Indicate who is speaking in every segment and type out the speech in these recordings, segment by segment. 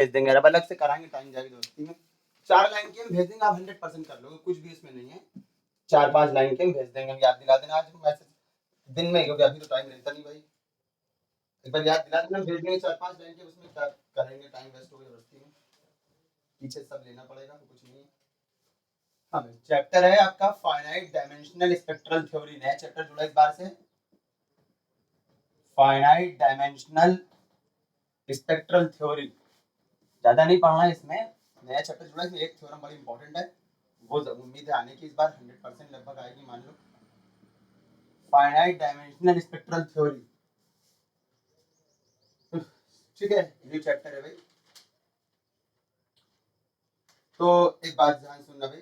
Speaker 1: भेज देंगे, अब अलग से कराएंगे टाइम जाएगी दोस्ती में। 4 लाइन की हम भेज देंगे, आप 100% कर लोगे, कुछ भी इसमें नहीं है। 4-5 लाइन के हम भेज देंगे, हम याद दिला देना आज मैसेज दिन में, क्योंकि अभी तो टाइम रहता नहीं भाई। एक बार याद दिला देना, भेज देंगे 4-5 लाइन के, उसमें क्या करेंगे, टाइम वेस्ट हो गया दोस्ती में, पीछे सब लेना पड़ेगा, कुछ नहीं है। हाँ भाई, चैप्टर है आपका फाइनाइट डायमेंशनल स्पेक्ट्रल थ्योरी, नया चैप्टर जुड़ा इस बार से, फाइनाइट डायमेंशनल स्पेक्ट्रल थ्योरी। ज्यादा नहीं पढ़ना है इसमें, नया चैप्टर जुड़ा है, एक थ्योरम बड़ी इंपॉर्टेंट है, वो उम्मीद है आने की इस बार 100% लगभग आएगी मान लो। फाइनाइट डायमेंशनल स्पेक्ट्रल थ्योरी, ठीक है, न्यू चैप्टर है भाई। तो एक बात ध्यान सुनना भाई,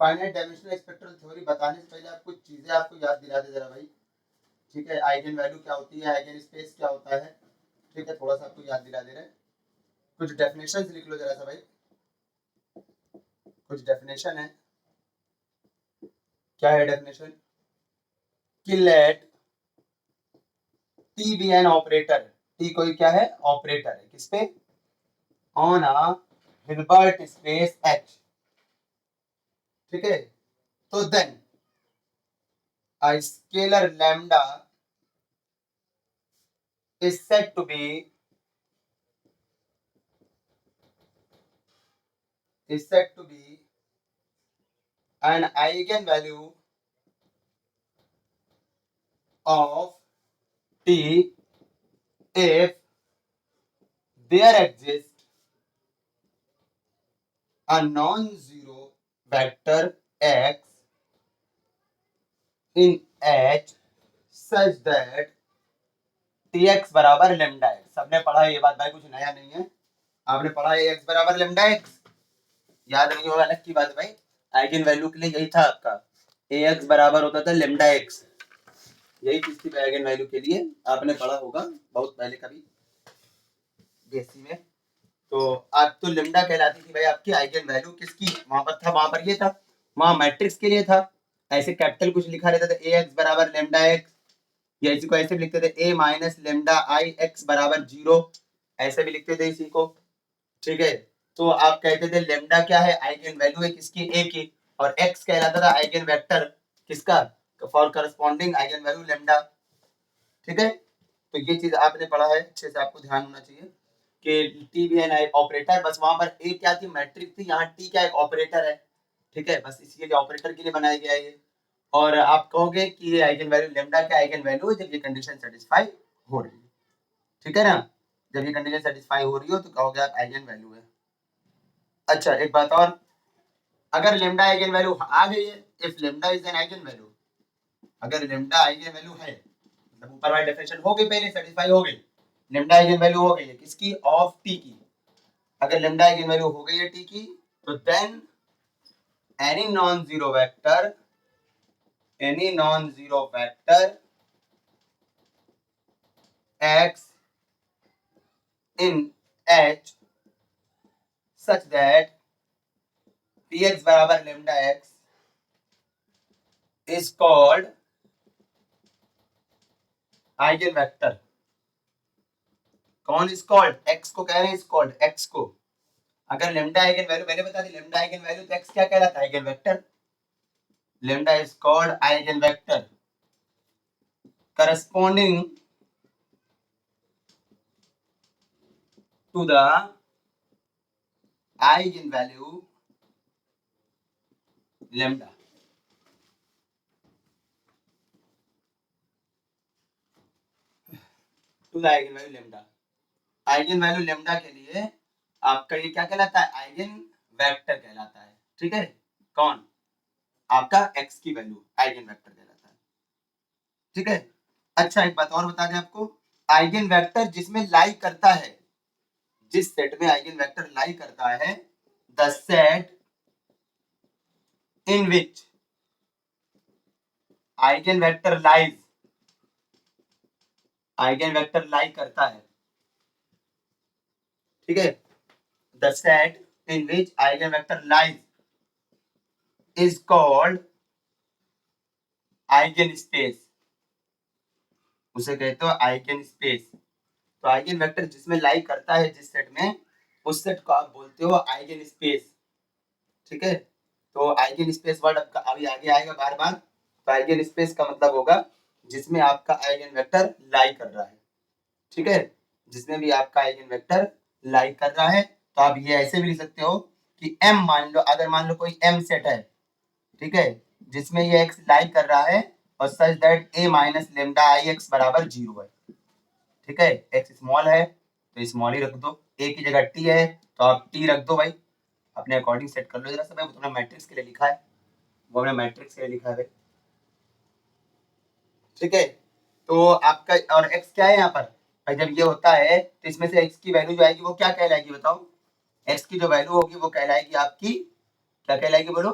Speaker 1: फाइनाइट डायमेंशनल स्पेक्ट्रल थ्योरी बताने से पहले आप कुछ चीजें आपको याद दिला दे जरा भाई, ठीक है। आइगन वैल्यू क्या होती है, आइगन स्पेस क्या होता है, ठीक है, थोड़ा सा आपको याद दिला दे रहे हैं। कुछ डेफिनेशन लिख लो जरा सा भाई, कुछ डेफिनेशन है। क्या है डेफिनेशन? कि let T be an operator, T कोई क्या है, ऑपरेटर है, किस पे, on a Hilbert space H, ठीक है। तो then a scalar lambda is said to be an eigenvalue of t if there exists a non-zero vector x in H such that tx बराबर लेमडा एक्स। सबने पढ़ा है ये बात भाई, कुछ नया नहीं है, आपने पढ़ा है x बराबर लेमडा एक्स, याद नहीं होगा अलग की बात भाई। आइगन वैल्यू के लिए यही था आपका, ax बराबर होता था लेमडा एक्स, यही चीज थी आइगन वैल्यू के लिए, आपने पढ़ा होगा बहुत पहले कभी बेसिक में। तो आज तो लेमडा कहलाती थी भाई आपकी आइगन वैल्यू, किसकी, वहां पर था, वहां पर ये था, वहां मैट्रिक्स के लिए था, ऐसे कैपिटल कुछ लिखा रहता था, ax बराबर लेमडा एक्स, या इसी को ऐसे भी लिखते थे a minus lambda I x बराबर 0, ऐसे भी लिखते थे इसी को, ठीक है। तो आप कहते थे लेमडा क्या है, आइगन वैल्यू है किसकी, a की, और x कहलाता था आइगन वेक्टर किसका, for corresponding eigen value lambda, ठीक है। तो ये चीज आपने पढ़ा है, अच्छे से आपको ध्यान होना चाहिए कि टी भी एन ऑपरेटर, बस वहां पर ए क्या थी, मैट्रिक्स थी, यहाँ टी क्या एक ऑपरेटर है, ठीक है, बस इसके लिए ऑपरेटर के लिए बनाया गया है ये। और आप कहोगे कि ये आइगन वैल्यू लेमडा का आइगन वैल्यू है जब ये कंडीशन सेटिस्फाई हो रही है, ठीक है ना, जब ये कंडीशन सेटिस्फाई हो रही हो तो कहोगे आप आइगन वैल्यू है। अच्छा एक बात और, अगर लेमडा आइगन वैल्यू आ गई है, if lambda is an eigen value, अगर लेमडा आइगन वैल्यू है, मतलब ऊपर वाली डेफिनेशन हो गई, पहले सेटिस्फाई हो गई, लेमडा आइगन वैल्यू हो गई है किसकी, ऑफ टी की, अगर लेमडा आइगन वैल्यू हो गई है टी की, तो then any non zero vector x in H such that px बराबर lambda x is called eigen vector. कौन इज कॉल्ड, x को कह रहे हैं, इज कॉल्ड x को, अगर लेमडा आइगन वैल्यू, मैंने बता दी लेमडा आइगन वैल्यू, तो x क्या कहलाता है, eigen vector, lambda is called eigen vector corresponding to the eigen value lambda. To the eigen value lambda, eigen value lambda के लिए आपका ये क्या कहलाता है, आइगन वेक्टर कहलाता है, ठीक है। कौन, आपका x की वैल्यू आइगन वेक्टर कहलाता है, ठीक है। अच्छा एक बात और बता दें आपको, आइगन वेक्टर जिसमें लाई करता है, जिस सेट में आइगन वेक्टर लाई करता है, the set in which eigen vector lies, eigen vector lie करता है, ठीक है, the set in which eigen vector lies is called eigen space, उसे कहते हो आइगन स्पेस। तो आइगन वेक्टर जिसमें लाई करता है जिस सेट में, उस सेट को आप बोलते हो आइगन स्पेस। ठीक है, तो आइगन स्पेस वर्ड आपका अभी आगे आएगा बार बार। तो आइगन स्पेस का मतलब होगा जिसमें आपका आइगन वेक्टर लाई कर रहा है। ठीक है, जिसमें भी आपका आइगन वेक्टर लाई कर रहा है। तो आप ये ऐसे भी लिख सकते हो कि m मान लो, अगर मान लो कोई m सेट है, ठीक है, जिसमें ये x लाई कर रहा है और such that a minus lambda I x बराबर 0 है। ठीक है, x स्मॉल है तो स्मॉल ही रख दो, a की जगह t है तो आप t रख दो भाई, अपने अकॉर्डिंग सेट कर लो जरा सा भाई। वो तुमने मैट्रिक्स के लिए लिखा है, वो हमने मैट्रिक्स के लिए लिखा है भाई। ठीक है, तो आपका और x क्या है यहाँ पर भाई, जब ये होता है तो इसमें से x की वैल्यू जो आएगी वो क्या कहलाएगी बताओ। x की जो वैल्यू होगी वो कहलाएगी आपकी, क्या कहलाएगी बोलो,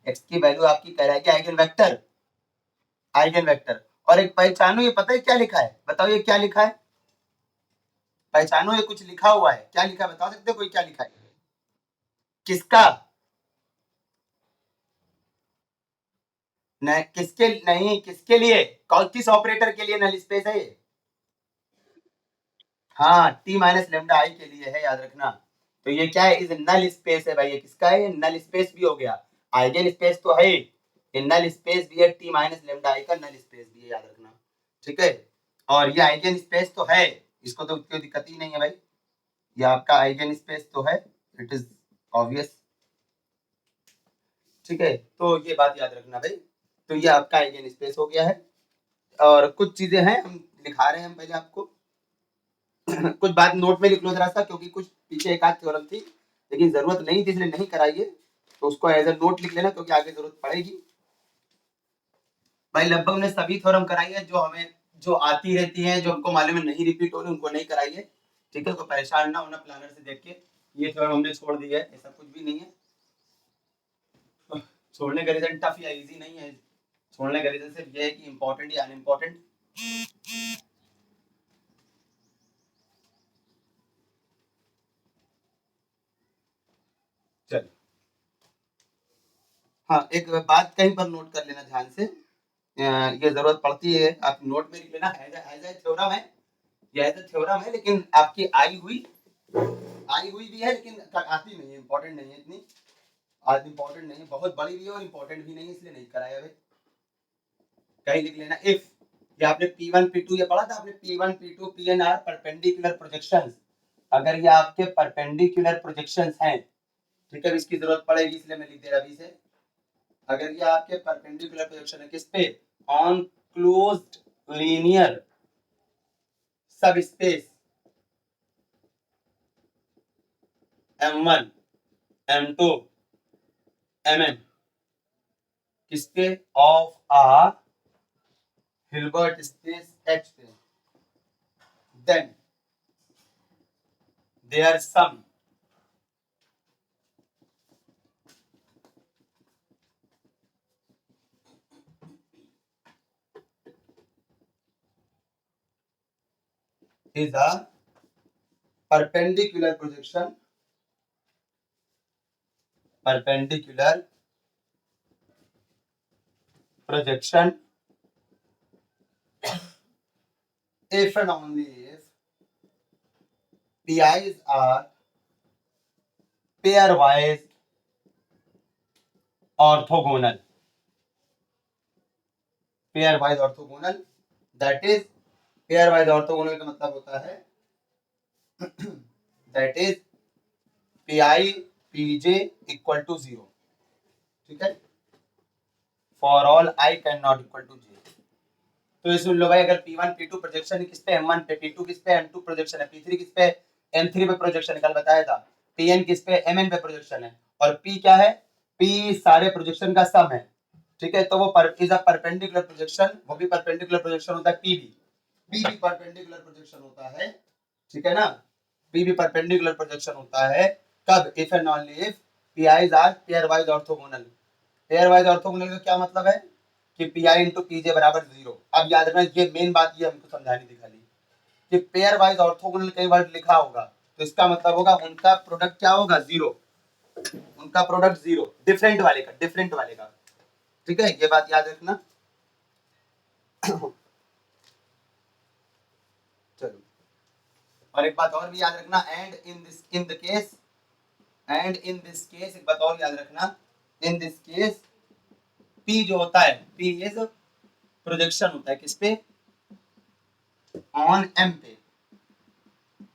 Speaker 1: x की वैल्यू आपकी कहलाएगी आइगन वेक्टर, आइगन वेक्टर। और एक पहचानो, ये पता है क्या लिखा है, बताओ ये क्या लिखा है, पहचानो ये कुछ लिखा हुआ है, क्या लिखा है बता सकते हो कोई, क्या लिखा है, किसका, नहीं किसके, नहीं किसके लिए, किस ऑपरेटर के लिए नल स्पेस है ये, हाँ टी माइनस लेमडा आई के लिए है, याद रखना। तो ये क्या है, इस नल स्पेस है भाई, ये किसका है, ये नल स्पेस भी हो गया, आइगन स्पेस तो है, ये नल स्पेस भी है, टी माइनस लेमडा आई का नल स्पेस भी है, याद रखना। ठीक है, और ये आइगन स्पेस तो है, इसको तो कोई दिक्कत ही नहीं है भाई, ये आपका आइगन स्पेस तो है, इट इज ऑब्वियस। ठीक है, तो ये बात याद रखना भाई। तो ये आपका आइगन स्पेस हो गया है, और कुछ चीजें हैं हम लिखा रहे हैं हम पहले आपको कुछ बात नोट में लिख लो जरा सा, क्योंकि कुछ पीछे एक आध थ्योरम थी लेकिन जरूरत नहीं थी इसलिए नहीं कराइए, तो उसको एज ए नोट लिख लेना क्योंकि आगे जरूरत पड़ेगी। भाई लगभग ने सभी थ्योरम कराई है, जो हमें जो आती रहती है, जो हमको मालूम है नहीं रिपीट हो रही उनको नहीं कराइए। ठीक है, तो परेशान ना होना प्लानर से देख के, ये थ्योरम हमने छोड़ दिया है, ऐसा कुछ भी नहीं है। छोड़ने का रीजन टफ या इजी नहीं है, छोड़ने का रीजन सिर्फ ये है कि इंपॉर्टेंट या अनइम्पोर्टेंट। चल, हाँ एक बात कहीं पर नोट कर लेना ध्यान से, ये जरूरत पड़ती है, आप नोट में लिख लेना, एज ए थ्योरम है, ये एज ए थ्योरम है, लेकिन आपकी आई हुई भी है लेकिन आती नहीं है, इंपॉर्टेंट नहीं है इतनी, आज इंपॉर्टेंट नहीं है, बहुत बड़ी भी है और इंपॉर्टेंट भी नहीं है, इसलिए नहीं कराया भाई। कहीं लिख लेना इफ, ये आपने P1 P2 ये पढ़ा था आपने, P1 P2 PN are perpendicular projections, अगर ये आपके परपेंडिकुलर प्रोजेक्शंस हैं, ठीक है, इसकी जरूरत पड़ेगी इसलिए मैं लिख दे रहा अभी से, अगर ये आपके परपेंडिकुलर प्रोजेक्शन है किस पे, on closed linear sub space M1 M2 Mn, किस पे, of a Hilbert space H पे, then their sum is a perpendicular projection, perpendicular projection if and only if PIs are pairwise orthogonal, pairwise orthogonal, that is pairwise orthogonal का मतलब होता है that is PI PJ equal to 0, ठीक है, for all I cannot equal to J। तो ये सुन लो भाई, अगर P1 P2 प्रोजेक्शन किस पे, M1 पे, P2 किस पे, M2 प्रोजेक्शन है, P3 किस पे, M3 पे प्रोजेक्शन है, कल बताया था, Pn किस पे, Mn पे प्रोजेक्शन है, और P क्या है, P सारे प्रोजेक्शन का सम है। ठीक है, तो वो इज अ परपेंडिकुलर प्रोजेक्शन, वो भी परपेंडिकुलर प्रोजेक्शन होता है, P भी परपेंडिकुलर प्रोजेक्शन होता है, ठीक है ना, P भी परपेंडिकुलर प्रोजेक्शन होता है, कब, if and only if PIs are pairwise orthogonal. Pairwise orthogonal का क्या मतलब है कि Pi इंटू पीजे बराबर 0। अब याद रखना, ये मेन बात ये हमको समझानी थी खाली, कि पेयर वाइज ऑर्थोगोनल कई बार लिखा होगा तो इसका मतलब होगा उनका प्रोडक्ट क्या होगा, 0, उनका प्रोडक्ट 0, डिफरेंट वाले का, डिफरेंट वाले का। ठीक है, ये बात याद रखना। चलो, और एक बात और भी याद रखना, and in this, in the case and in this case एक बात और याद रखना, इन दिस केस P जो होता है P इज प्रोजेक्शन होता है किस पे, ऑन M पे,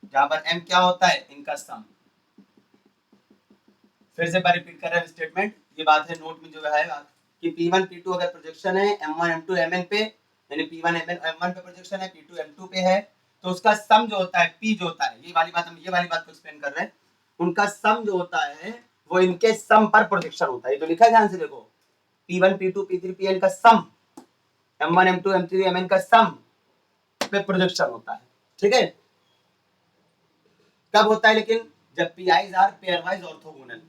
Speaker 1: जहां पर M क्या होता है, इनका सम। फिर से रिपीट कर रहे हैं स्टेटमेंट, ये बात है नोट में जो है कि P1 P2 अगर प्रोजेक्शन है M1 M2 Mn पे, यानी P1 M1 पे प्रोजेक्शन है, P2 M2 पे है, तो उसका सम जो होता है P जो होता है, ये वाली बात हम ये वाली बात को एक्सप्लेन कर रहे हैं, उनका सम जो होता है वो इनके सम पर प्रोजेक्शन होता है। ये तो लिखा है ध्यान से देखो, P1 P2 P3 Pn का सम, M1 M2 M3 Mn का सम पे प्रोजेक्शन होता है। ठीक है, कब होता है लेकिन, जब PIs are pairwise orthogonal,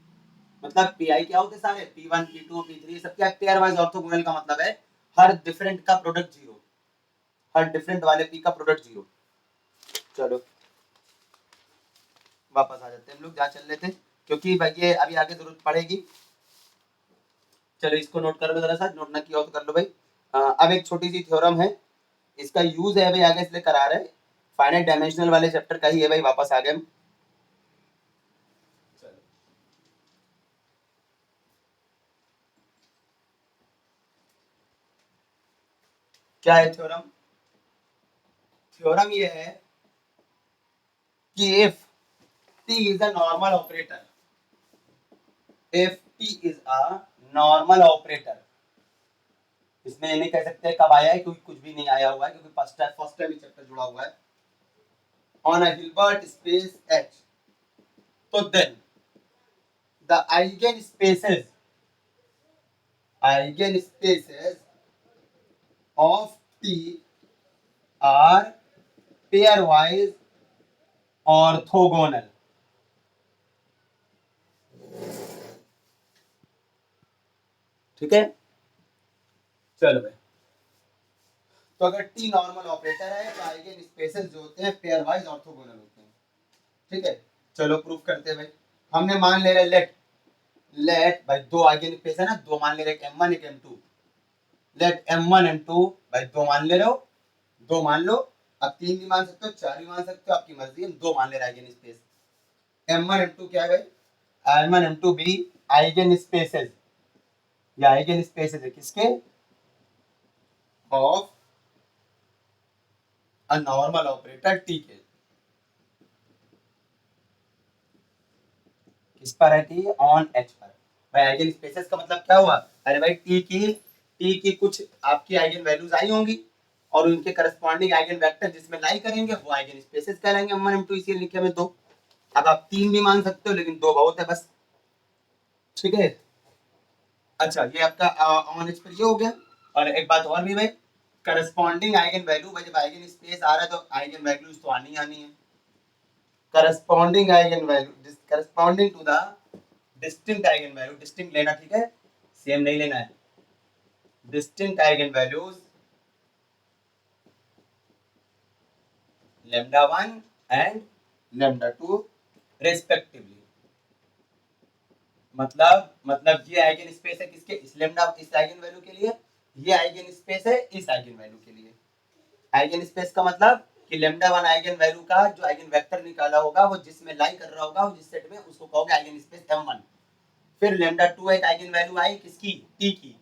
Speaker 1: मतलब PI क्या होते हैं सारे, P1 P2 P3 सब क्या पेयर वाइज ऑर्थोगोनल का मतलब है हर डिफरेंट का प्रोडक्ट जीरो, हर डिफरेंट वाले P का प्रोडक्ट जीरो। चलो वापस आ जाते हैं हम लोग जहाँ चल रहे थे, क्योंकि भाई ये अभी आगे जरूरत पड़ेगी। चलो इसको नोट कर लो जरा सा, नोट ना किया हो तो कर लो भाई। अब एक छोटी सी थ्योरम है, इसका यूज है भाई आगे इसलिए करा रहे हैं, फाइनाइट डायमेंशनल वाले चैप्टर का ही है भाई, वापस आ गए हम। क्या है थ्योरम, थ्योरम ये है कि if T is a normal operator, if T is a normal operator, इसमें ये नहीं कह सकते कब आया है क्योंकि कुछ भी नहीं आया हुआ है, क्योंकि फर्स्ट टाइम चैप्टर जुड़ा हुआ है, on a Hilbert space H, तो then the eigen spaces of T are pairwise orthogonal. ठीक है, चलो भाई, तो अगर T नॉर्मल ऑपरेटर है तो आइगन स्पेसेस जो होते हैं पेयर वाइज ऑर्थोगोनल होते हैं। ठीक है, चलो प्रूफ करते हैं भाई। हमने मान ले रहे लेट भाई दो आइगन स्पेस है ना, दो मान ले रहे एक M1 एक M2, लेट M1 M2 भाई दो मान ले रहे हो, दो मान लो, अब तीन भी मान सकते हो, चार भी मान सकते हो, आपकी मर्जी है, दो मान ले रहे आइगन स्पेस। M1 M2 क्या है भाई, M1 M2 भी आइगन स्पेसेस, या आइगन स्पेसेस है किसके, of a normal operator T के। किस पर है T, ऑन H पर। भाई आइगन स्पेसेस का मतलब क्या हुआ, अरे भाई T की कुछ आपकी आइगन वैल्यूज आई होंगी और उनके करस्पॉन्डिंग आइगन वेक्टर जिसमें लाई करेंगे वो आइगन स्पेसेस कहलाएंगे। M1 M2 इसीलिए लिखे में दो, अब आप तीन भी मान सकते हो लेकिन दो बहुत है बस। ठीक है, अच्छा ये आपका ऑन एच पर ये हो गया। और एक बात और भी भाई, करस्पॉन्डिंग आइगन वैल्यू भाई, जब आइगन स्पेस आ रहा है तो आइगन वैल्यूज तो आनी आनी है। Corresponding eigen value corresponding to the distinct eigen value, distinct लेना ठीक है, सेम नहीं लेना है, distinct eigen values lambda 1 and lambda 2 respectively. मतलब ये आइगन स्पेस है किसके, इस लैम्डा इस आइगन वैल्यू के लिए, ये आइगन स्पेस है इस आइगन वैल्यू के लिए। आइगन स्पेस का मतलब कि लैम्डा 1 आइगन वैल्यू का जो आइगन वेक्टर निकाला होगा वो जिसमें लाई कर रहा होगा, जिस सेट में, उसको कहोगे आइगन स्पेस M1। फिर लैम्डा 2 एक आइगन वैल्यू आई किसकी, T की,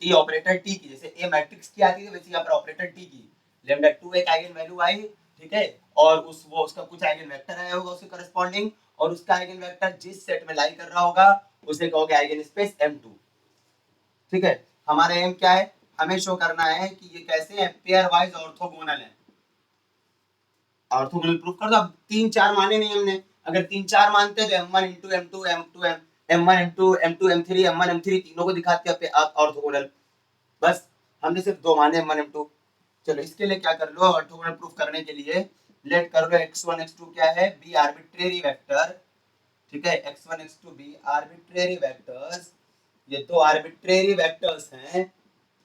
Speaker 1: T ऑपरेटर T की, जैसे A मैट्रिक्स की आती है वैसे यहाँ पर ऑपरेटर T की लैम्डा 2 एक आइगन वैल्यू आई। ठीक है, और उसका कुछ आइगन वेक्टर आया होगा उसके करस्पॉन्डिंग, और उसका आइगन वेक्टर जिस सेट में लाई कर रहा होगा उसे कहोगे आइगन स्पेस M2। ठीक है, हमारा एम क्या है, हमें शो करना है कि ये कैसे है, पेयर वाइज ऑर्थोगोनल है। ऑर्थोगोनल प्रूफ कर दो। अब तीन चार माने नहीं हमने, अगर तीन चार मानते तो M1 into M2 M2 M1 M2 M2 M3 M1 M3 तीनों को दिखाते आप ऑर्थोगोनल, बस हमने सिर्फ दो माने M1 M2। चलो इसके लिए क्या कर लो, ऑर्थोगोनल प्रूफ करने के लिए लेट कर लो x1 x2 क्या है, बी आर्बिट्रेरी वेक्टर। ठीक है, x1 x2 B arbitrary vectors, ये दो आर्बिट्रेरी वेक्टर्स हैं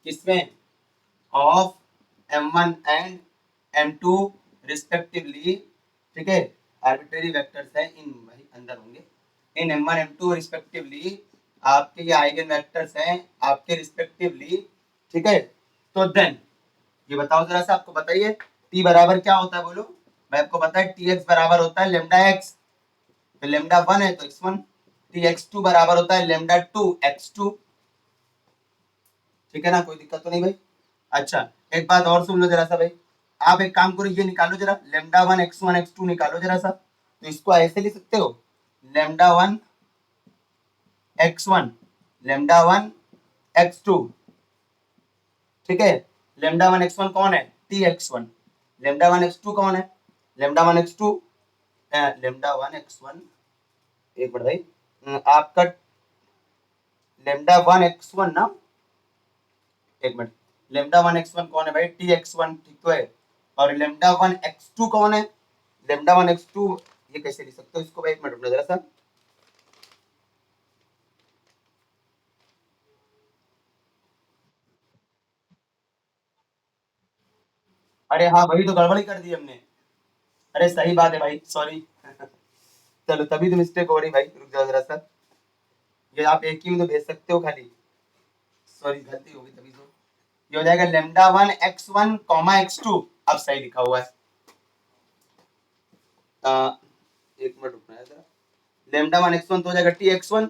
Speaker 1: किसमें, of M1 and M2 respectively. ठीक है, आर्बिट्रेरी वेक्टर्स हैं, इन भाई अंदर होंगे, इन M1 M2 रिस्पेक्टिवली आपके ये आइगन वेक्टर्स हैं आपके रिस्पेक्टिवली। ठीक है, तो देन ये बताओ जरा सा, आपको बताइए T बराबर क्या होता है बोलो। भाई आपको पता है Tx बराबर होता है लैम्डा x, तो लैम्डा 1 है तो x1, tx2 बराबर होता है लेमडा 2x2। ठीक है ना, कोई दिक्कत तो नहीं भाई। अच्छा एक बात और सुन लो जरा सा भाई, आप एक काम करो, ये निकालो जरा, लेमडा 1 x1 x2 निकालो जरा सा। तो इसको ऐसे लिख सकते हो, लेमडा 1 x1 लेमडा 1 x2। ठीक है, लेमडा 1 x1 कौन है, tx1। लेमडा 1 x2 कौन है, लेमडा 1 x2, लेमडा 1 x1, एक मिनट भाई, आपका लेमडा 1 x1 ना, एक मिनट, लेमडा 1 x1 कौन है भाई, tx1, ठीक तो है। और लेमडा 1 x2 कौन है, लेमडा 1 x2, ये कैसे लिख सकते हो इसको भाई, एक मिनट रुकना जरा सा। अरे हाँ भाई, तो गड़बड़ी कर दी हमने। अरे सही बात है भाई, सॉरी। चलो तभी तो मिस्टेक हो रही भाई, रुक जाओ जरा सा। ये आप एक ही में तो भेज सकते हो खाली, सॉरी गलती हो गई तभी तो। ये हो जाएगा लेमडा 1 x1 x2, अब सही लिखा हुआ है। एक मिनट रुकना है जरा, लेमडा 1 x1 तो हो जाएगा tx1।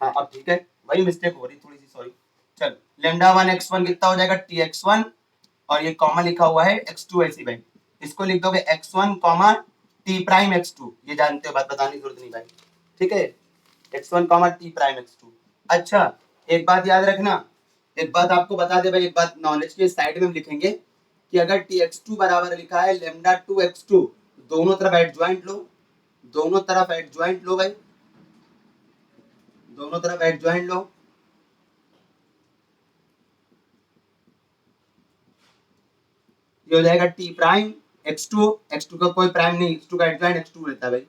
Speaker 1: हाँ अब ठीक है, वही मिस्टेक हो रही थोड़ी सी, सॉरी। चल लेमडा 1 x1 कितना हो जाएगा, tx1, और ये कॉमा लिखा हुआ है x2 ऐसी भाई, इसको लिख दोगे x1 comma t prime x2, ये जानते हो, बात बताने की जरूरत नहीं भाई। ठीक है, x1 comma t prime x2। अच्छा एक बात याद रखना, एक बात आपको बता दे भाई, एक बात नॉलेज के साइड में हम लिखेंगे कि अगर tx2 बराबर लिखा है लेमडा 2x2, दोनों तरफ एड ज्वाइंट लो, दोनों तरफ एड ज्वाइंट लो भाई, दोनों तरफ एड ज्वाइंट लो। ये हो जाएगा टी प्राइम x2, x2 का कोई प्राइम नहीं, x2 का एडजॉइंट x2 रहता है भाई।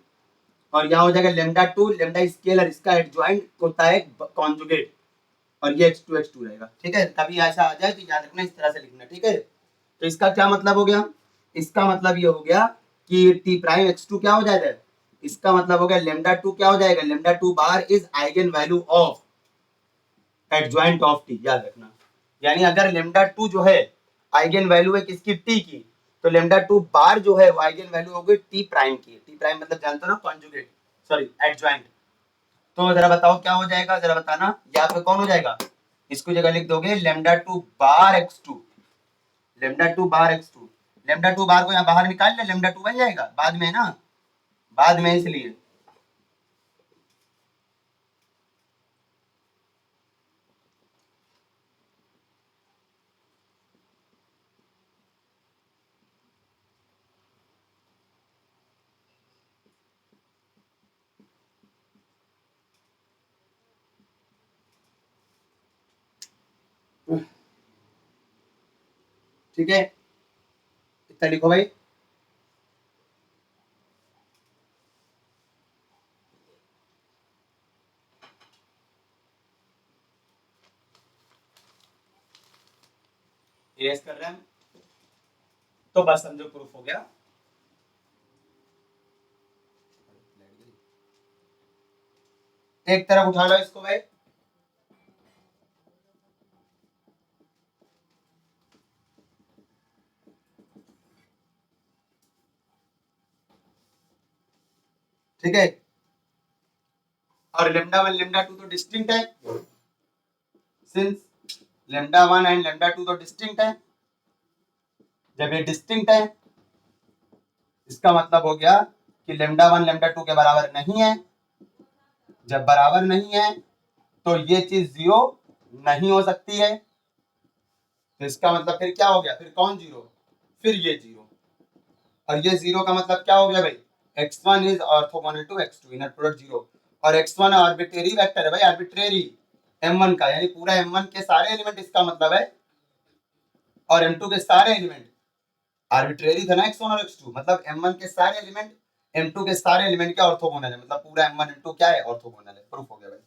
Speaker 1: और यहाँ हो जाएगा लेमडा 2, लेमडा स्केलर, इसका एडजॉइंट होता है कॉन्जुगेट, और ये x2 रहेगा। ठीक है, कभी ऐसा आ जाए तो याद रखना, इस तरह से लिखना। ठीक है, तो इसका क्या मतलब हो गया, इसका मतलब ये हो गया कि टी प्राइम x2 क्या हो जाएगा, इसका मतलब हो गया लेमडा 2 क्या हो जाएगा, lambda 2 bar is eigen value of adjoint of T, याद रखना। यानी अगर लेमडा 2 जो है आइगन वैल्यू है किसकी, टी की, तो लेमडा 2 बार जो है वो आइगन वैल्यू होगी टी प्राइम की। टी प्राइम मतलब जानते हो ना, कॉन्जुगेट, सॉरी एडजॉइंट। तो जरा बताओ क्या हो जाएगा, जरा बताना, यहाँ पे कौन हो जाएगा, इसको जगह लिख दोगे लेमडा 2 बार x2, लेमडा 2 बार x2। लेमडा 2 बार को यहाँ बाहर निकाल ले, लेमडा 2 बन जाएगा बाद में ना, बाद में इसलिए। ठीक है, इतना लिखो भाई। इरेज कर रहे हैं, तो बस समझो प्रूफ हो गया। एक तरफ उठा लो इसको भाई, ठीक है, और लेमडा 1 लेमडा 2 तो डिस्टिंक्ट है, सिंस लेमडा 1 एंड लेमडा 2 तो डिस्टिंक्ट है, जब ये डिस्टिंक्ट है इसका मतलब हो गया कि लेमडा 1 लेमडा 2 के बराबर नहीं है। जब बराबर नहीं है तो ये चीज जीरो नहीं हो सकती है, तो इसका मतलब फिर क्या हो गया, फिर कौन जीरो, फिर ये जीरो। और ये जीरो का मतलब क्या हो गया भाई, x1 is orthogonal to x2, inner product zero. और x1 आर्बिट्रेरी वेक्टर है भाई, आर्बिट्रेरी m1 का, यानी पूरा m1 के सारे एलिमेंट इसका मतलब है, और m2 के सारे एलिमेंट, आर्बिट्रेरी था ना x1 और x2, मतलब m1 के सारे एलिमेंट m2 के सारे एलिमेंट क्या ऑर्थोगोनल है, मतलब पूरा m1 m2 क्या है, ऑर्थोगोनल है। प्रूफ हो गया भाई।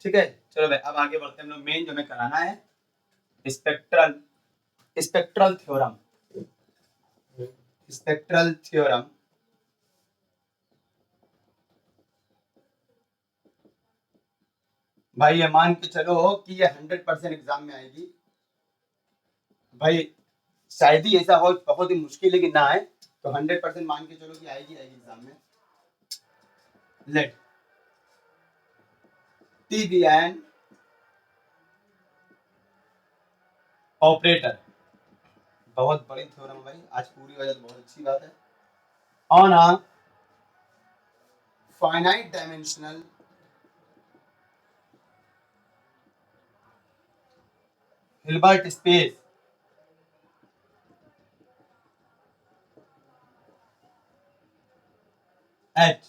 Speaker 1: ठीक है, चलो भाई अब आगे बढ़ते हैं हम लोग। मेन जो हमें कराना है spectral spectral theorem. Spectral theorem भाई ये मान के चलो कि ये 100% एग्जाम में आएगी भाई। शायद ही ऐसा हो, बहुत ही मुश्किल है कि ना आए, तो 100% मान के चलो कि आएगी आएगी एग्जाम में। Let T be an operator, बहुत बड़ी थ्योरम भाई, आज पूरी वजह बहुत अच्छी बात है। On a finite dimensional Hilbert space H,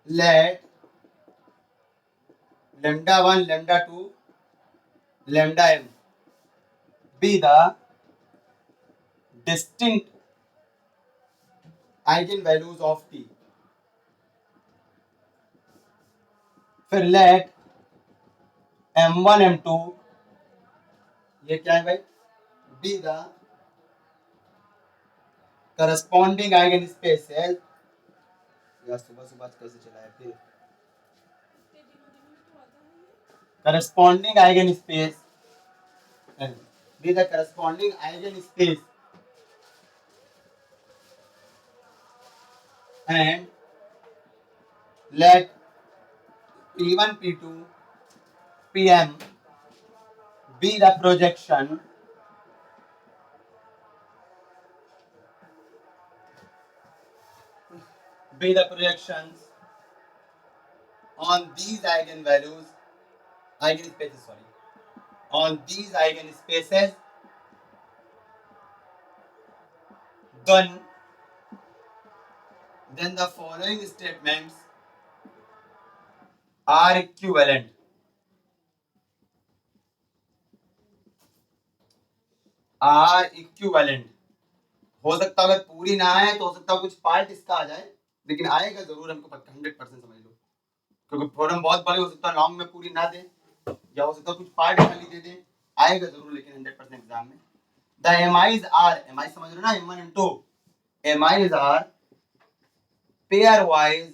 Speaker 1: let lambda 1, lambda 2, lambda m be the distinct eigenvalues of T. फिर let m1 m2, ये क्या है भाई, be the corresponding eigenspaces। यार सुबह सुबह कैसे चलाया फिर, corresponding eigenspace, be the corresponding eigenspace and let P1 P2 Pm be the projection projections on these eigenvalues, eigenspaces, sorry, on these eigenspaces, then the following statements are equivalent। Are equivalent, हो सकता है अगर पूरी ना आए तो हो सकता है कुछ पार्ट इसका आ जाए, लेकिन आएगा जरूर, हमको 100% समझ लो, क्योंकि थ्योरम बहुत बड़े हो सकता है लॉन्ग में पूरी ना दे, या हो सकता है कुछ पार्ट खाली दे दे, आएगा जरूर लेकिन 100% एग्जाम में। द एमआईज आर, एमआई समझ लो ना, m1 m2, MIs are pairwise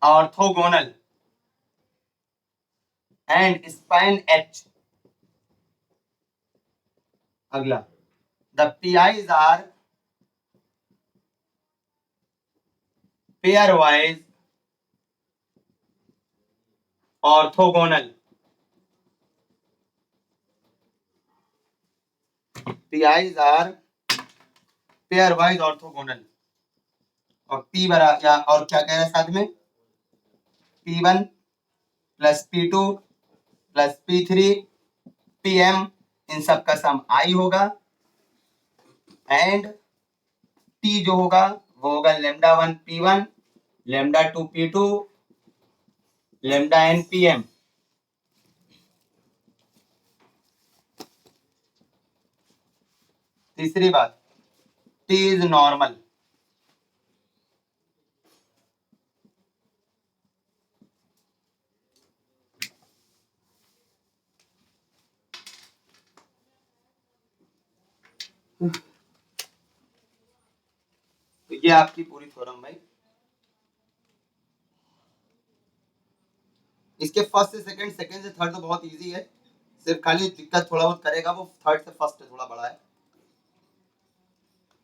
Speaker 1: orthogonal and span h। अगला the PIs are pairwise orthogonal, PIs are pairwise orthogonal, और P बरा या और क्या कह रहा है साथ में, P1 plus P2 plus P3 PM, इन सब का सम I होगा, एंड T जो होगा वो होगा lambda 1 P1, lambda 2 P2, lambda n PM। तीसरी बात, T इज नॉर्मल। तो ये आपकी पूरी थ्योरम भाई। इसके फर्स्ट से सेकंड, सेकंड से थर्ड तो बहुत इजी है, सिर्फ खाली दिक्कत थोड़ा बहुत करेगा वो थर्ड से फर्स्ट थोड़ा बड़ा है,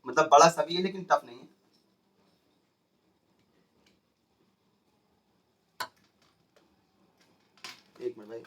Speaker 1: मतलब बड़ा सभी है लेकिन टफ नहीं है। एक मिनट भाई,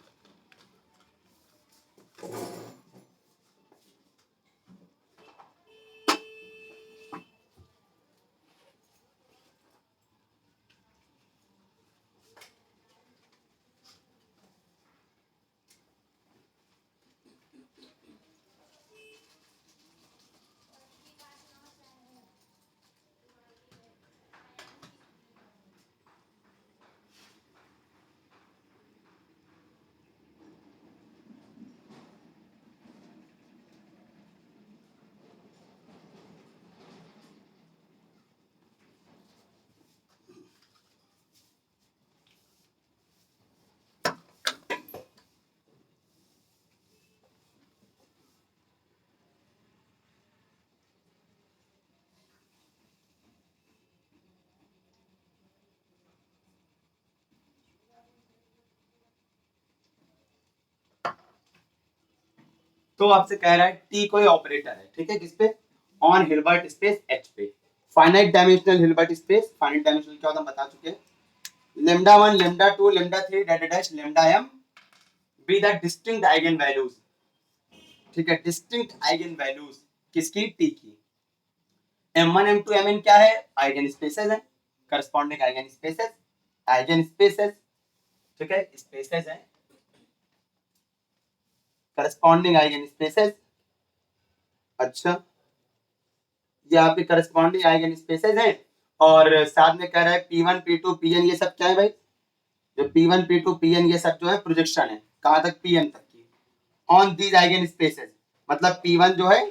Speaker 1: तो आपसे कह रहा है टी कोई ऑपरेटर है, ठीक है, किस पे, ऑन हिल्बर्ट स्पेस एच पे, finite dimensional Hilbert space, finite dimensional क्या होता है हम बता चुके हैं, lambda 1 lambda 2 lambda 3 dash dash lambda m be the distinct eigen values, ठीक है, डिस्टिंक्ट आइगन वैल्यूज किसकी, टी की। m1 m2 mn क्या है, आइगन स्पेसेस है, corresponding eigen spaces, eigen spaces, ठीक है, स्पेसेस है, करस्पॉन्डिंग आइगन स्पेसेस। अच्छा, ये आपके करस्पॉन्डिंग आइगन स्पेसेस हैं, और साथ में कह रहा है p1 p2 pn ये सब क्या है भाई, जो p1 p2 pn ये सब जो है प्रोजेक्शन है, कहां तक, pn तक की, ऑन दीज आइगन स्पेसेस, मतलब p1 जो है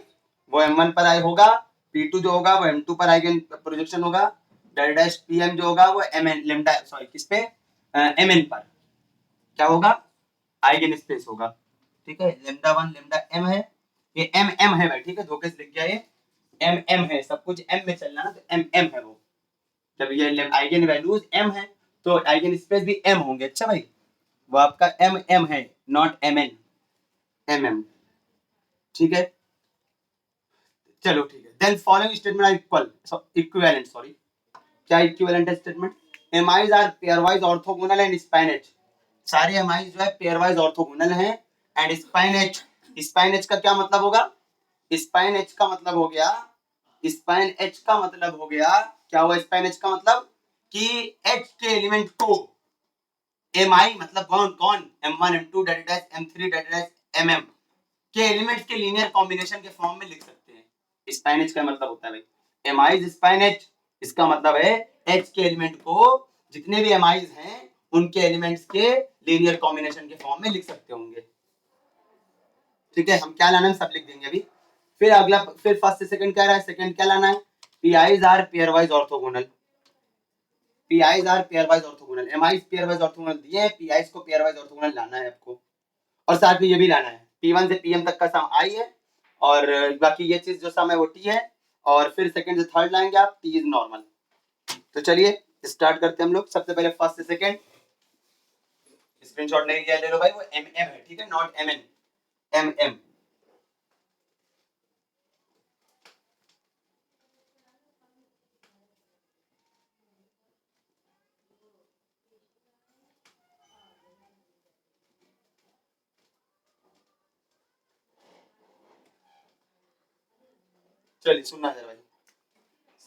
Speaker 1: वो m1 पर आई होगा, p2 जो होगा वो m2 पर आइगन प्रोजेक्शन होगा, डेल डैश pm जो होगा वो mn लेम्डा सॉरी किस पे, mn पर क्या होगा, आइगन स्पेस होगा, ठीक है, लेम्डा 1 लेम्डा m है, ये m है भाई, ठीक है, धोखे से लिख गया ये m है, सब कुछ m में चलना ना, तो m है वो, जब ये आइगन वैल्यूज m है तो आइगन स्पेस भी m होंगे। अच्छा भाई, वो आपका m है, नॉट mn, mm, ठीक है, चलो ठीक है। Then following statement are equivalent, sorry क्या इक्विवेलेंट है statement, MIs are pairwise orthogonal and span H, सारे एमाइज जो है पेयरवाइज ऑर्थोगोनल हैं, and span H, span H का क्या मतलब होगा, स्पाइन एच का मतलब हो गया, स्पाइन एच का मतलब हो गया, क्या हुआ स्पाइन एच का मतलब, कि एच के एलिमेंट को एमआई मतलब कौन कौन, m1 m2 delta dash m3 delta dash mm के एलिमेंट्स के लीनियर कॉम्बिनेशन के फॉर्म में लिख सकते हैं। स्पाइन एच का मतलब होता है भाई एमाइज स्पाइन एच, इसका मतलब है एच के एलिमेंट को जितने भी एमाइज हैं उनके एलिमेंट्स के लीनियर कॉम्बिनेशन के फॉर्म में लिख सकते होंगे, ठीक है, हम क्या लाना है सब लिख देंगे अभी। फिर अगला, फिर फर्स्ट से सेकंड कह रहा है, सेकंड क्या लाना है, PIs are pairwise orthogonal, PIs are pairwise orthogonal, MIs pairwise orthogonal दिए हैं, पीआईज को पेयरवाइज ऑर्थोगोनल लाना है आपको, और साथ में ये भी लाना है P1 से PM तक का सम I है, और बाकी ये चीज जो सम है वो T है, और फिर सेकंड से थर्ड लाएंगे आप T इज नॉर्मल। तो चलिए स्टार्ट करते हैं हम लोग, सबसे पहले फर्स्ट से सेकंड, स्क्रीनशॉट नहीं लिया ले लो भाई, वो MM है, ठीक है, नॉट MN, MM। चलिए सुनना जरा भाई,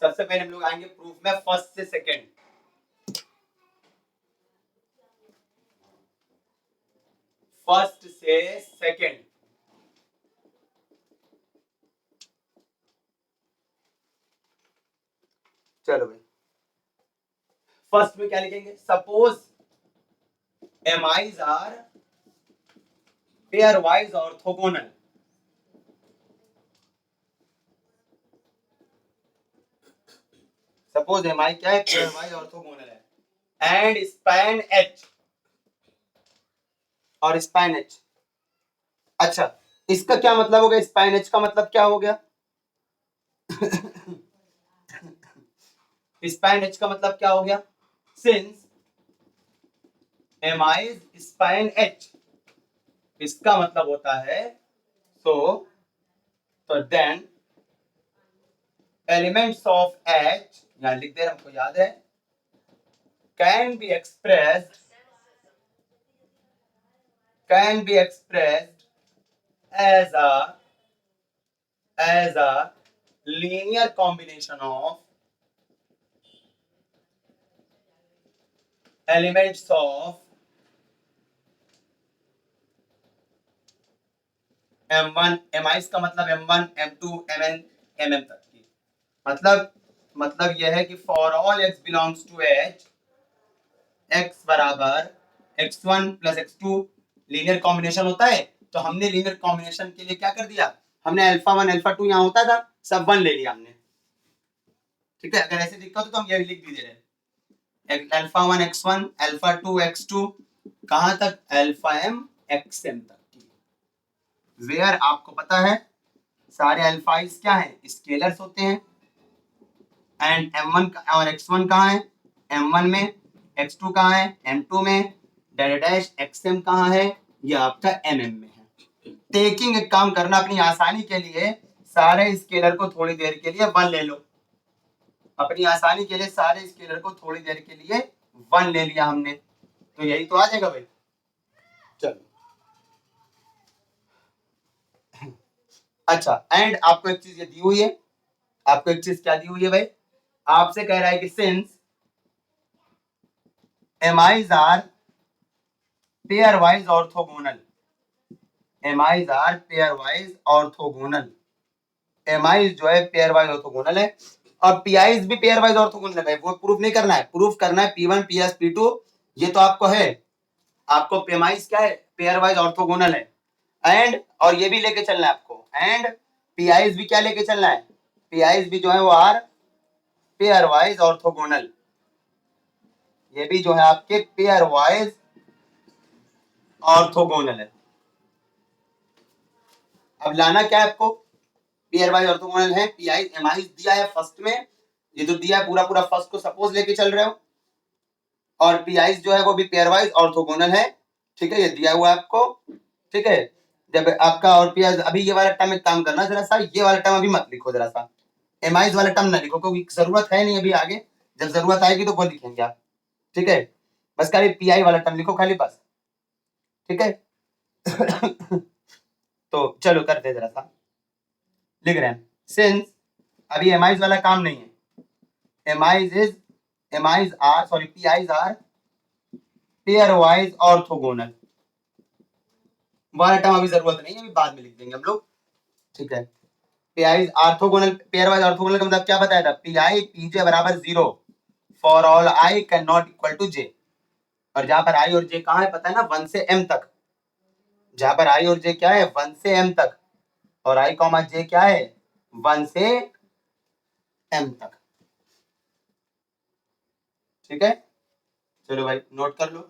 Speaker 1: सबसे पहले हम लोग आएंगे प्रूफ में फर्स्ट से सेकंड, फर्स्ट से सेकंड, चलो भाई फर्स्ट में क्या लिखेंगे, suppose MIs are pairwise orthogonal, suppose MI क्या है, पेयर वाइज ऑर्थोगोनल है, एंड स्पैन एच, और स्पैन एच, अच्छा इसका क्या मतलब हो गया, स्पैन एच का मतलब क्या हो गया स्पैन एच का मतलब क्या हो गया, सिंस एमाइज स्पैन एच, इसका मतलब होता है तो देन एलिमेंट्स ऑफ एच, यहां लिख दे हमको याद है, can be expressed as a linear combination of elements of m1 mi का मतलब m1 m2 mn mm तक की, मतलब यह है कि for all x belongs to h, x बराबर x1 plus x2 linear combination होता है, तो हमने लीनियर कॉम्बिनेशन के लिए क्या कर दिया, हमने अल्फा 1 अल्फा 2 यहाँ होता था सब 1 ले लिया हमने, ठीक है, अगर ऐसे दिखता तो हम ये लिख भी दे रहे हैं अल्फा 1 x1 अल्फा 2 x2 कहां तक, अल्फा m xm तक की, वेयर आपको पता है सारे अल्फाइज क्या है, स्केलर्स होते हैं, एंड m1 और x1 कहाँ है, m1 में, x2 कहाँ है, m2 में, डैश xm कहाँ है, ये आपका mm में है, टेकिंग एक काम करना अपनी आसानी के लिए, सारे स्केलर को थोड़ी देर के लिए 1 ले लो। अपनी आसानी के लिए सारे स्केलर को थोड़ी देर के लिए 1 ले लिया हमने, तो यही तो आ जाएगा भाई। चलो अच्छा, एंड आपको एक चीज ये दी हुई है, आपको एक चीज क्या दी हुई है भाई, आपसे कह रहा है कि since MIs are pairwise orthogonal, MIs are pairwise orthogonal, MIs जो है पेयर वाइज ऑर्थोगोनल है, और पीआईज भी पेयर वाइज ऑर्थोगोनल है। वो प्रूफ नहीं करना है, प्रूफ करना है P1 PS P2, ये तो आपको है, आपको एमआईज क्या है, पेयर वाइज ऑर्थोगोनल है, एंड और ये भी लेके चलना है आपको, एंड पीआईज भी क्या लेके चलना है, पीआईज भी जो है वो आर पेयर वाइज ऑर्थोगोनल, ये भी जो है आपके पेयर वाइज ऑर्थोगोनल है। अब लाना क्या है आपको, पेयर वाइज ऑर्थोगोनल है, पीआई एमआई दिया है फर्स्ट में, ये जो दिया है पूरा पूरा फर्स्ट को सपोज लेके चल रहे हो, और पीआई जो है वो भी पेयर वाइज ऑर्थोगोनल है, ठीक है, ये दिया हुआ है आपको, ठीक है। जब आपका और पीआई, अभी ये वाला टर्म एक काम करना जरा सा, ये वाला टर्म अभी मत लिखो जरा सा, एमआई वाला टर्म ना लिखो, क्योंकि जरूरत है नहीं अभी, आगे जब जरूरत आएगी तो वो लिखेंगे आप, ठीक है। बस खाली पीआई वाला टर्म लिखो खाली बस, ठीक है। तो चलो करते जरा सा, लिख रहे हैं सिंस, अभी एमआईज वाला काम नहीं है, MIs are sorry PIs are pairwise orthogonal, वाला टर्म अभी जरूरत नहीं है, अभी बाद में लिख देंगे हम लोग, ठीक है। PIs orthogonal, pairwise orthogonal का मतलब क्या बताया था, पीआई पीजे बराबर 0 for all I can not equal to J, और जहां पर आई और जे कहां है पता है ना, 1 से m तक, जहां पर आई और जे क्या है 1 से m तक, और आई कॉमा जे क्या है 1 से m तक, ठीक है। चलो भाई नोट कर लो,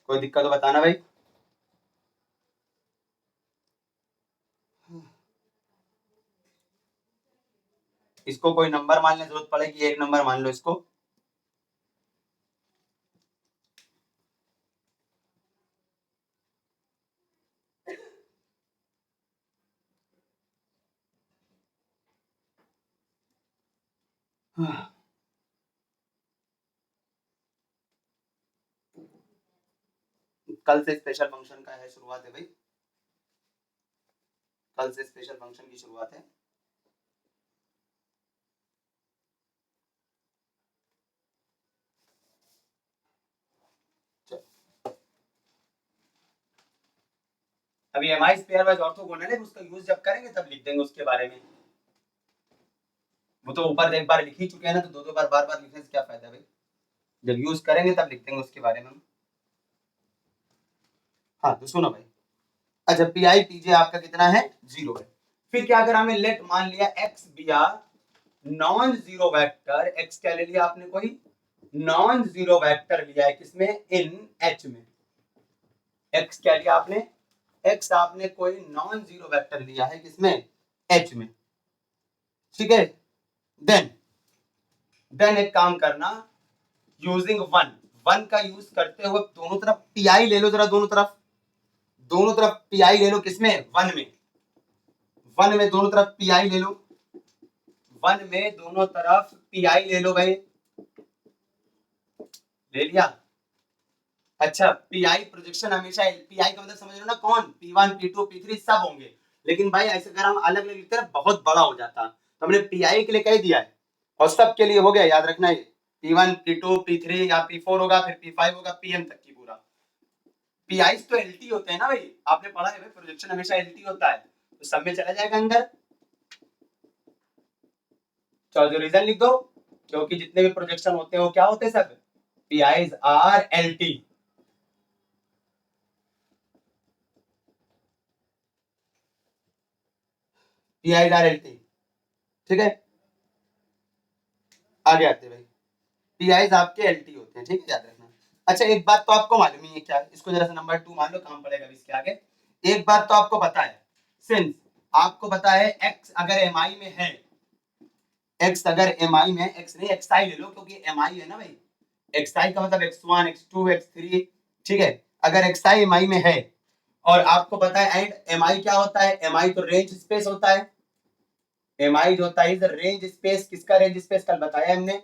Speaker 1: कोई दिक्कत हो बताना भाई। इसको कोई नंबर मानने की जरूरत पड़ेगी, 1 नंबर मान लो इसको, कल से स्पेशल फंक्शन का है शुरुआत है भाई, कल से स्पेशल फंक्शन की शुरुआत है। अभी एमआई पेयर वाइज ऑर्थोगोनल है, उसका यूज जब करेंगे तब लिख देंगे उसके बारे में, वो तो ऊपर एक बार लिख ही चुके हैं ना, तो दो दो बार बार बार लिखने से क्या फायदा भाई, जब यूज करेंगे तब लिख देंगे उसके बारे में। हाँ तो सुनो भाई, अच्छा पीआई पीजे आपका कितना है 0 है, फिर क्या अगर हमें लेट मान लिया x be are non zero vector, x क्या ले लिया आपने, कोई नॉन जीरो वेक्टर लिया है किसमें, इन एच में, एक्स क्या लिया आपने, एक्स आपने कोई नॉन जीरो वेक्टर लिया है किसमें, एच में, ठीक है। देन एक काम करना, यूजिंग 1 का यूज करते हुए दोनों तरफ पीआई ले लो जरा, दोनों तरफ पीआई ले लो किसमें, 1 में, 1 में दोनों तरफ पीआई ले लो, 1 में दोनों तरफ पीआई ले लो भाई, ले लिया। अच्छा पीआई प्रोजेक्शन हमेशा पीआई का मतलब समझ रहे हो ना, कौन P1 P2 P3 सब होंगे, लेकिन भाई ऐसे अगर हम अलग अलग लिखते हैं बहुत बड़ा हो जाता, तो हमने पीआई के लिए कह दिया है, और सब के लिए हो गया, याद रखना है P1 P2 P3 या P4 होगा, फिर P5 होगा, PM तक की पूरा, पीआई तो एलटी होते हैं ना भाई, आपने पढ़ा है भाई प्रोजेक्शन हमेशा एलटी होता है, तो सब में चला जाएगा अंदर। चलो जो रीजन लिख दो, क्योंकि जितने भी प्रोजेक्शन होते हैं वो क्या होते हैं सब, पीआईज आर एलटी, पीआईज आर एलटी, ठीक है। आगे आते भाई, पीआईज आपके एलटी होते हैं, ठीक है, याद रखना। अच्छा एक बात तो आपको मालूम ही है, क्या इसको जरा सा नंबर 2 मान लो, काम पड़ेगा इसके आगे। एक बात तो आपको पता है, सिंस आपको पता है एक्स अगर एमआई में है, एक्स अगर एमआई में, एक्स नहीं एक्सआई ले लो क्योंकि एमआई है ना भाई, एक्सआई का मतलब x1 x2 x3, ठीक है। अगर एक्सआई एमआई में है और आपको पता है एंड एम आई क्या होता है, एम आई तो रेंज स्पेस होता है, एम आई जो होता है रेंज स्पेस, किसका रेंज स्पेस कल बताया हमने,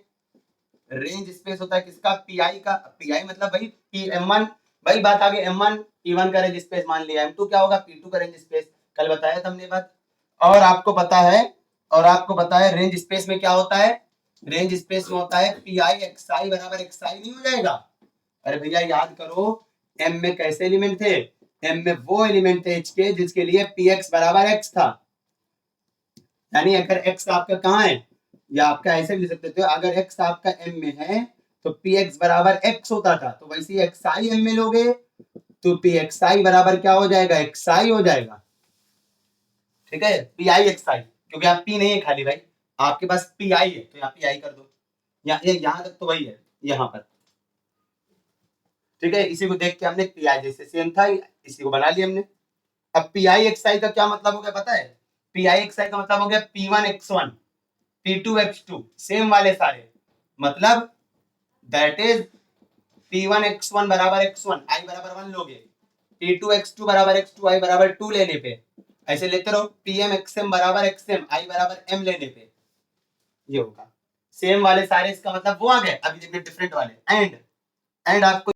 Speaker 1: रेंज स्पेस होता है किसका, पी आई का, पी आई मतलब भाई पी एम वन, भाई बात आगे एम वन पी वन का रेंज स्पेस मान लिया, एम टू क्या होगा पी टू का रेंज स्पेस, कल बताया था हमने बात। और आपको पता है, और आपको पता है रेंज स्पेस में क्या होता है, रेंज स्पेस में होता है पी आई एक्स आई बराबर एक्स आई नहीं हो जाएगा, अरे भैया याद करो एम में कैसे एलिमेंट थे, एम में वो एलिमेंट थे एच के जिसके लिए पी एक्स बराबर एक्स था, यानी अगर एक्स आपका कहाँ है, या आपका ऐसे भी लिख सकते थे अगर एक्स आपका एम में है तो पी एक्स बराबर एक्स होता था, तो वैसे एक्स आई एम में लोगे तो पी एक्स आई बराबर क्या हो जाएगा, एक्स आई हो जाएगा, ठीक है, पी आई एक्स आई, क्योंकि आप पी नहीं है खाली भाई, आपके पास पी आई है तो यहाँ पी आई कर दो, यहाँ तक तो वही है यहाँ पर, ठीक है, इसी को देख के हमने पी आई जैसे सेम था इसी को बना लिया हमने। अब पी आई एक्स आई का क्या मतलब हो गया पता है, पी आई एक्स आई का मतलब हो गया P one x one P two x two same वाले सारे, मतलब that is P one x one बराबर एक्स वन आई बराबर वन लोगे, पी टू एक्स टू बराबर एक्स टू आई बराबर टू लेने पे ऐसे लेते रहो, पी एम एक्स एम बराबर एक्स एम आई बराबर एम लेने पे ये होगा, सेम वाले सारे इसका मतलब वो आ गए, अभी देखिए डिफरेंट वाले एंड आपको